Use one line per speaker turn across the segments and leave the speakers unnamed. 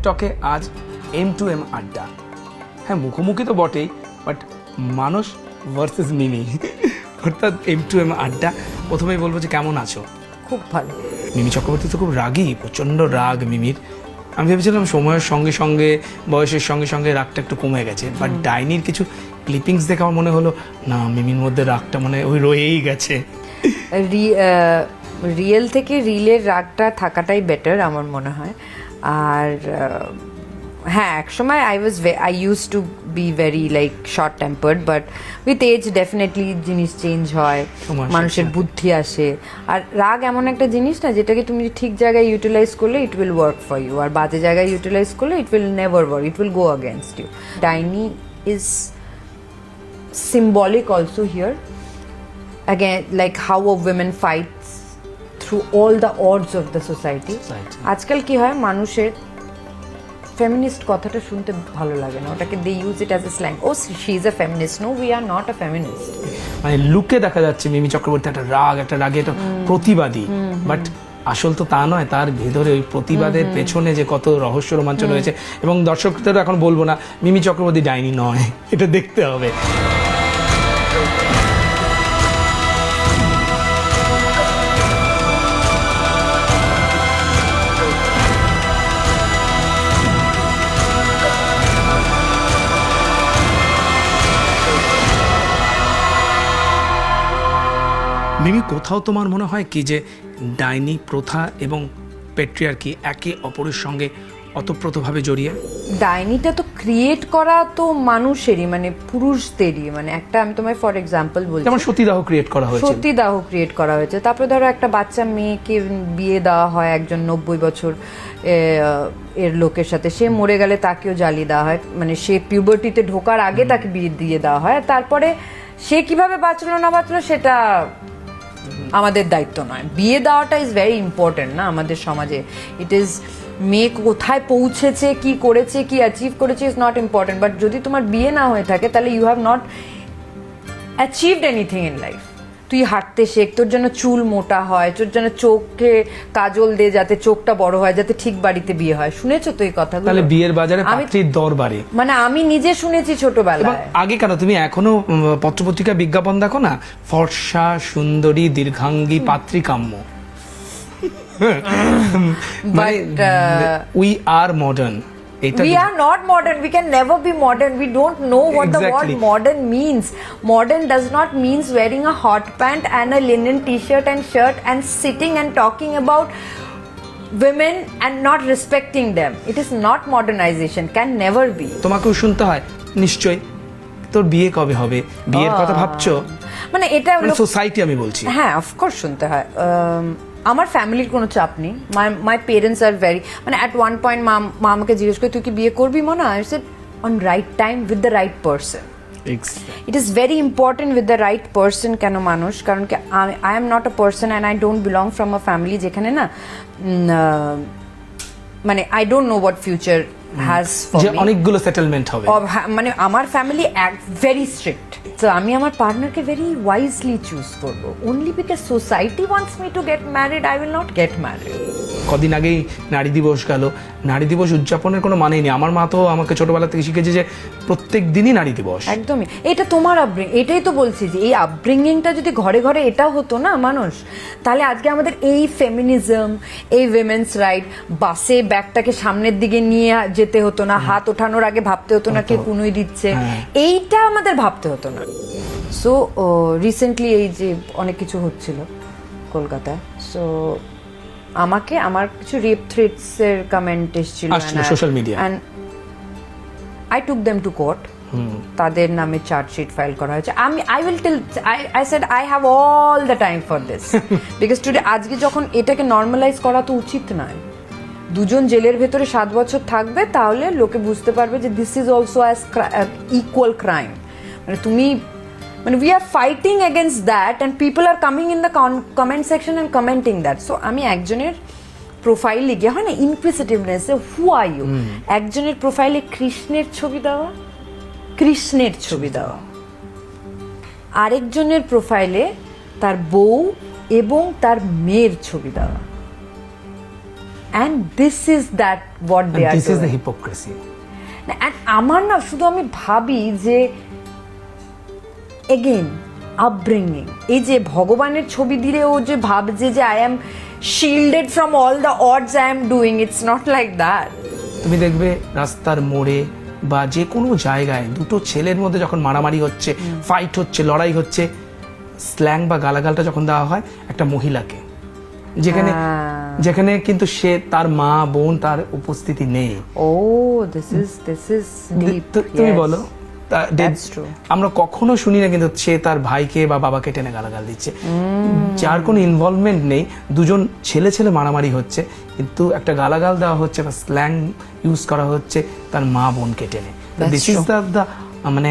টকে আজ M2M আড্ডা। হ্যাঁ, মুখোমুখি তো বটেই, বাট মানুষ ভার্সেস মিমি, অর্থাৎ M2M আড্ডা। প্রথমেই বলবো যে কেমন আছো?
খুব ভালো।
মিমি চক্রবর্তী তো খুব রাগী, প্রচণ্ড রাগ মিমির। আমি ভেবেছিলাম সময়ের সঙ্গে সঙ্গে, বয়সের সঙ্গে সঙ্গে রাগটা একটু কমে গেছে, বাট ডাইনির কিছু ক্লিপিংস দেখে আমার মনে হলো না, মিমির মধ্যে রাগটা মানে ওই রয়েই গেছে।
রিয়েল থেকে রিলের রাগটা থাকাটাই বেটার আমার মনে হয়। আর হ্যাঁ, একসময় I use to be very like short tempered, but with age definitely জিনিস চেঞ্জ হয়, মানুষের বুদ্ধি আসে। আর রাগ এমন একটা জিনিস না যেটাকে তুমি ঠিক জায়গায় ইউটিলাইজ করলে it will work for you, আর বাজে জায়গায় ইউটিলাইজ করলে it will never work, it will go against you. ডাইনি is symbolic also here, again like how a woman fights through all the odds of the society. আজকাল কি হয়, মানুষের feminist কথাটা শুনতে ভালো লাগে না, ওটাকে they use it as a slang. Oh she is a feminist. No, we are not a feminist.
মানে লুকে দেখা যাচ্ছে মিমি চক্রবর্তী একটা রাগে একটা প্রতিবাদী, বাট আসল তো তা নয়। তার ভেতরে ওই প্রতিবাদের পেছনে যে কত রহস্য রোমাঞ্চ রয়েছে, এবং দর্শকদের এখন বলবো না মিমি চক্রবর্তী ডাইনি নয়, এটা দেখতে হবে। মিমি, কোথাও তোমার মনে হয় কি যে ডাইনি প্রথা এবং পেট্রিয়ার্কি একে অপরের সঙ্গে অতপ্রতভাবে জড়িয়ে?
ডাইনিটা তো ক্রিয়েট করা তো মানুষেরই, মানে পুরুষদেরই। মানে একটা আমি তোমায় ফর এক্সাম্পল বলছি,
যেমন সতীদাহ ক্রিয়েট করা হয়েছে।
সতীদাহ ক্রিয়েট করা হয়েছে। তারপরে ধরো একটা বাচ্চা মেয়েকে বিয়ে দেওয়া হয় একজন 90 বছর এর লোকের সাথে, সে মরে গেলে তাকেও জ্বালিয়ে দেওয়া হয়, মানে সে পিউবার্টিতে ঢোকার আগে তাকে বিয়ে দিয়ে দেওয়া হয়। তারপরে সে কিভাবে বাঁচলো না বাঁচলো সেটা আমাদের দায়িত্ব নয়। বিয়ে দেওয়াটা ইজ ভেরি ইম্পর্টেন্ট না আমাদের সমাজে। ইট ইজ মেয়ে কোথায় পৌঁছেছে, কি করেছে, কি অ্যাচিভ করেছে ইজ নট ইম্পর্টেন্ট, বাট যদি তোমার বিয়ে না হয়ে থাকে তাহলে you have not achieved anything in life. তুই হাঁটতে শেখ, তোর জন্য চুল মোটা হয়, তোর জন্য চোখে কাজল দে যাতে চোখটা বড় হয়, যাতে ঠিক বাড়িতে বিয়ে হয়। শুনেছো তো এই কথাগুলো?
তাহলে বিয়ের বাজারে পাত্রীর দর বাড়ে,
মানে আমি নিজে শুনেছি ছোটবেলায়।
আগে কেন, তুমি এখনো পত্রপত্রিকা বিজ্ঞাপন দেখো না, ফর্সা সুন্দরী দীর্ঘাঙ্গী পাত্রী কাম্য। We are modern.
We are not modern. We can never be modern. We don't know what the word modern means. Modern does not means wearing a hot pant and a linen t-shirt and shirt and sitting and talking about women and not respecting them. It is not modernization. Can never be.
তোমাকেও শুনতে হয় নিশ্চয়ই, তোর বিয়ে কবে হবে, বিয়ের কথা ভাবছো?
মানে এটা
সোসাইটি আমি বলছি।
হ্যাঁ, অফকোর্স শুনতে হয়। আমার ফ্যামিলির কোনো চাপ নেই। মাই পেরেন্টস আর ভেরি, মানে অ্যাট ওয়ান পয়েন্ট মা আমাকে জিজ্ঞেস করে তুই কি বিয়ে করবি মনে হয়, said on right time with the right person. It is very important with the right person. কেন মানুষ, কারণ কি I am not a person and I don't belong from a family যেখানে না, মানে I don't know what future has for me,
অনেকগুলো settlement হবে।
মানে আমার ফ্যামিলি ভেরি স্ট্রিক্ট। তো আমি আমার পার্টনারকে ভেরি ওয়াইজলি চুজ করবো। Only because society wants me to get married, I will not get married.
কদিন আগেই নারী দিবস গেল। নারী দিবস উদযাপনের কোনো মানেই নেই। আমার মা তো আমাকে ছোটবেলা থেকে শিখেছে যে প্রত্যেক দিনই নারী দিবস।
একদমই, এটা তোমার এটাই তো বলছি যে এই আপব্রিঙ্গিংটা যদি ঘরে ঘরে এটা হতো না মানুষ, তাহলে আজকে আমাদের এই ফেমিনিজম, এই উইমেন্স রাইট, বাসে ব্যাগটাকে সামনের দিকে নিয়ে যেতে হতো না, হাত ওঠানোর আগে ভাবতে হতো না কে কুনুই দিচ্ছে, এইটা আমাদের ভাবতে হতো না। সো রিসেন্টলি এই যে অনেক কিছু হচ্ছিল কলকাতায়, সো আমাকে আমার কিছু রেপ থ্রেটস এর কমেন্ট এসেছিল
social media,
and I took them to court. তাদের নামে চার্জশিট ফাইল করা হয়েছে। I will tell, I said I have all the time for this, because today আজকে যখন এটাকে নর্মালাইজ করা তো উচিত নয়। দুজন জেলের ভেতরে 7 বছর থাকবে, তাহলে লোকে বুঝতে পারবে যে this is also as equal crime. মানে তুমি, মানে we are fighting against that and people are coming in the comment section and commenting that. So আমি একজনের প্রোফাইলে গিয়ে, হয় না ইনকুইজিটিভনেস, হু আর ইউ, একজনের প্রোফাইলে কৃষ্ণের ছবি দেওয়া, আরেকজনের প্রোফাইলে তার বউ এবং তার মেয়ের ছবি দেওয়া। and this is that what they are
this is the
doing.
Hypocrisy.
And আমার না শুধু আমি ভাবি যে এগেইন আপব্রিঙ্গিং, এই যে ভগবানের ছবি দিলে ও যে ভাবছে যে I am shielded from all the ods I am doing, it's not like that.
তুমি দেখবে রাস্তার মোড়ে বা যে কোনো জায়গায় দুটো ছেলের মধ্যে যখন মারামারি হচ্ছে, ফাইট হচ্ছে, লড়াই হচ্ছে, স্ল্যাং বা গালাগালটা যখন দেওয়া হয় একটা মহিলাকে, যেখানে যেখানে কিন্তু সে তার মা বোন তার উপস্থিতি নেই।
ও দিস ইজ ডিপ।
তুমি বলো,
That's true.
আমরা কখনো শুনি না কিন্তু সে তার ভাইকে বা বাবাকে টেনে গালাগাল দিচ্ছে, যার কোনো ইনভলভমেন্ট নেই, দুজন ছেলে ছেলে মারামারি হচ্ছে কিন্তু একটা গালাগাল দেওয়া হচ্ছে বা স্ল্যাং ইউজ করা হচ্ছে তার মা বোনকে টেনে। দিস ইজ দ্য মানে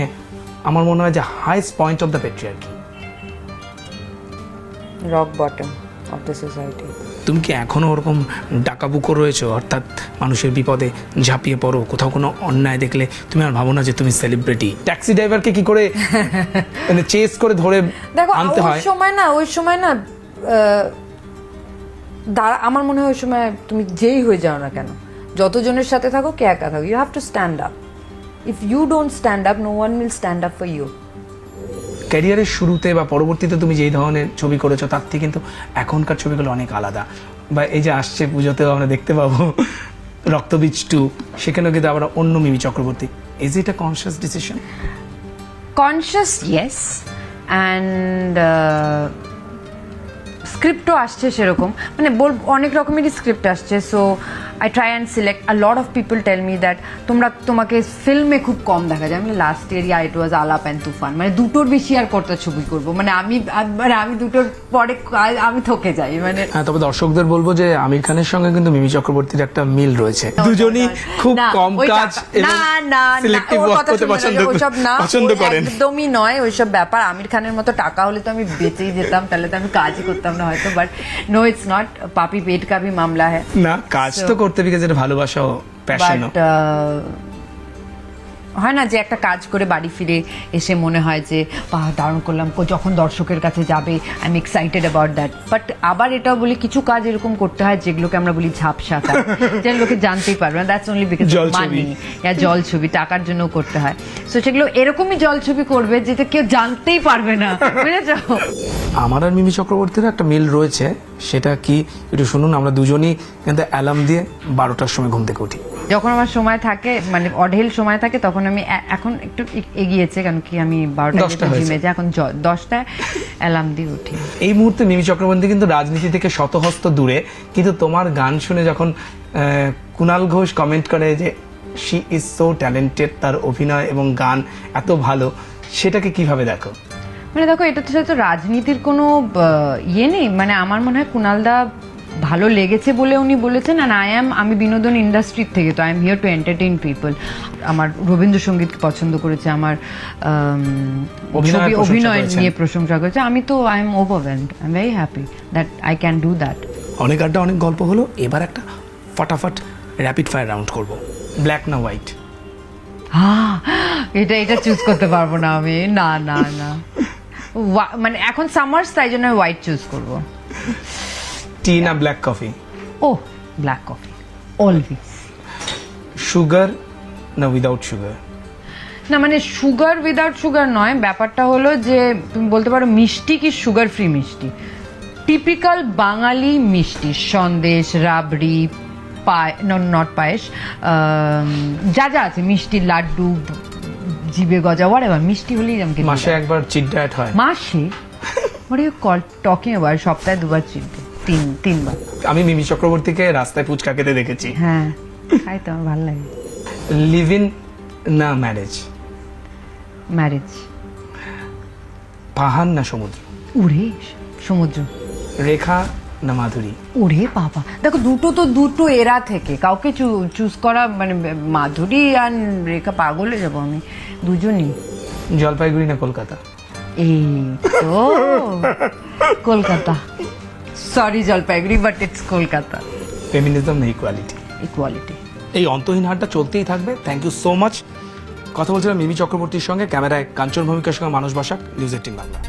আমার মনে হয় যে highest point of the patriarchy,
rock bottom of the society.
তুমি কি এখনো ওরকম ডাকাবুকো রয়েছো, অর্থাৎ মানুষের বিপদে ঝাঁপিয়ে পড়ো, কোথাও কোনো অন্যায় দেখলে তুমি আর ভাবো না যে তুমি সেলিব্রিটি? ট্যাক্সি ড্রাইভারকে কি করে মানে চেস করে ধরে
দেখো
আনতে হয়?
ওই সময় না আমার মনে হয় ওই সময় তুমি যেই হয়ে যাও না কেন, যতজনের সাথে থাকো কে একা থাকো, you have to stand up. If you don't stand up, no one will stand up for you.
ক্যারিয়ারের শুরুতে বা পরবর্তীতে তুমি যেই ধরনের ছবি করেছো তার থেকে কিন্তু এখনকার ছবিগুলো অনেক আলাদা। বা এই যে আসছে পুজোতেও আমরা দেখতে পাবো রক্তবীজ 2, সেখানেও কিন্তু আবার অন্য Mimi Chakraborty. Is it a conscious decision?
Conscious yes, and স্ক্রিপ্টও আসছে সেরকম, মানে অনেক রকমেরই স্ক্রিপ্ট আসছে। So I try and select. A lot of people tell me that তোমাকে ফিল্মে খুব কম দেখা যায়। আমি লাস্ট ইয়ার ইট ওয়াজ আলাপ অ্যান্ড তুফান, মানে দুটোর বেশি আর কত ছবি করবো, মানে আমি দুটোর পরে আমি থকে যাই মানে।
হ্যাঁ, তবে দর্শকদের বলবো যে আমির খানের সঙ্গে কিন্তু মিমি চক্রবর্তীর একটা মিল রয়েছে, দুজনই খুব কম কাজ এবং সিলেক্টিভ ওয়ার্ক করতে পছন্দ করেন।
একদমই নয় ওইসব ব্যাপার। আমির খানের মতো টাকা হলে তো আমি বেঁচেই যেতাম, তাহলে তো আমি কাজই করতাম না হয়তো, বাট নো ইটস নট। পাপি পেট কা ভি মামলা হ্যায়
না, কাজ তো করতে বিকজ এটা ভালোবাসা ও প্যাশন।
হয় না যে একটা কাজ করে বাড়ি ফিরে এসে মনে হয় যে দারুণ করলাম, যখন দর্শকের কাছে যাবে I am excited about that. But আবার এটাও বলি কিছু কাজ এরকম করতে হয় যেগুলোকে আমরা বলি ঝাপসা কাজ, যেন লোকে জানতেই পারবে না, দ্যাটস অনলি বিকজ মানি, জল ছবি টাকার জন্য করতে হয়। সো সেগুলো এরকমই জল ছবি করবে যেটা কেউ জানতেই পারবে না, বুঝেছো?
আমার আর মিমি চক্রবর্তীর একটা মিল রয়েছে, সেটা কি একটু শুনুন। আমরা দুজনই কিন্তু অ্যালার্ম দিয়ে 12টার সময় ঘুম থেকে উঠি।
যখন আমার সময় থাকে, মানে অঢেল সময় থাকে, তখন আমি এখন একটু এগিয়েছে, কারণ কি আমি 12টায় জিমে যাই, এখন 10টায় অ্যালার্ম দিয়ে উঠি।
এই মুহূর্তে মিমি চক্রবর্তী কিন্তু রাজনীতি থেকে শতহস্ত দূরে, কিন্তু তোমার গান শুনে যখন কুণাল ঘোষ কমেন্ট করে যে শি ইজ সো ট্যালেন্টেড, তার অভিনয় এবং গান এত ভালো, সেটাকে কিভাবে দেখো?
মানে দেখো, এটাতে সাথে রাজনীতির কোনো ইয়ে নেই। মানে আমার মনে হয় কুণালদা ভালো লেগেছে বলে উনি বলেছেন, আর আমি বিনোদন ইন্ডাস্ট্রির থেকে, তো I am here two entertain people. আমার রবীন্দ্রসঙ্গীত পছন্দ করেছে, আমার অভিনয় নিয়ে প্রশংসা করেছে। আমি তো I am overwhelmed, I am very happy that I can do that.
অনেক আড্ডা, অনেক গল্প হলো, এবার একটা ফটাফট র্যাপিড ফায়ার রাউন্ড করব। ব্ল্যাক না হোয়াইট?
এটা চুজ করতে পারবো না আমি, না না না। মানে এখন সামার্স, তাই জন্য হোয়াইট চুজ করবো।
টি না ব্ল্যাক কফি?
ও ব্ল্যাক কফি অলওয়েজ।
সুগার না উইদাউট সুগার?
না মানে সুগার উইদাউট সুগার নয়, ব্যাপারটা হলো যে তুমি বলতে পারো মিষ্টি কি সুগার ফ্রি মিষ্টি, টিপিক্যাল বাঙালি মিষ্টি, সন্দেশ, রাবড়ি, নট পায়েস, যা যা আছে মিষ্টি, লাড্ডু, জিবে গজা, whatever, মিষ্টি হলেই আমাকে।
মাসে একবার চিট ডায়েট হয়?
মাসে? what are you talking about? সপ্তাহে 2বার চিট, 3বার।
আমি মিমি চক্রবর্তীকে রাস্তায় ফুচকা খেতে দেখেছি।
হ্যাঁ, খাই তো, আমার ভালো লাগে।
লিভ ইন না ম্যারেজ?
ম্যারেজ।
পাহাড় না সমুদ্র?
উড়ে সমুদ্র।
রেখা না মাধুরী?
ওরে বাবা, দেখো দুটো এরা থেকে কাউকে চুজ করা, মানে মাধুরী আর রেখা পাগল হয়ে যাবো আমি, দুজনই।
জলপাইগুড়ি না কলকাতা?
এই তো Kolkata, sorry Jalpaiguri, but it's Kolkata.
Feminism না ইকুয়ালিটি?
ইকুয়ালিটি।
এই অন্তহীন হাটটা চলতেই থাকবে। Thank you so much. কথা বলছিলাম মিমি চক্রবর্তীর সঙ্গে, ক্যামেরায় কাঞ্চন ভূমিকার সঙ্গে মানুষ বসাক, নিউজ 18 বাংলা।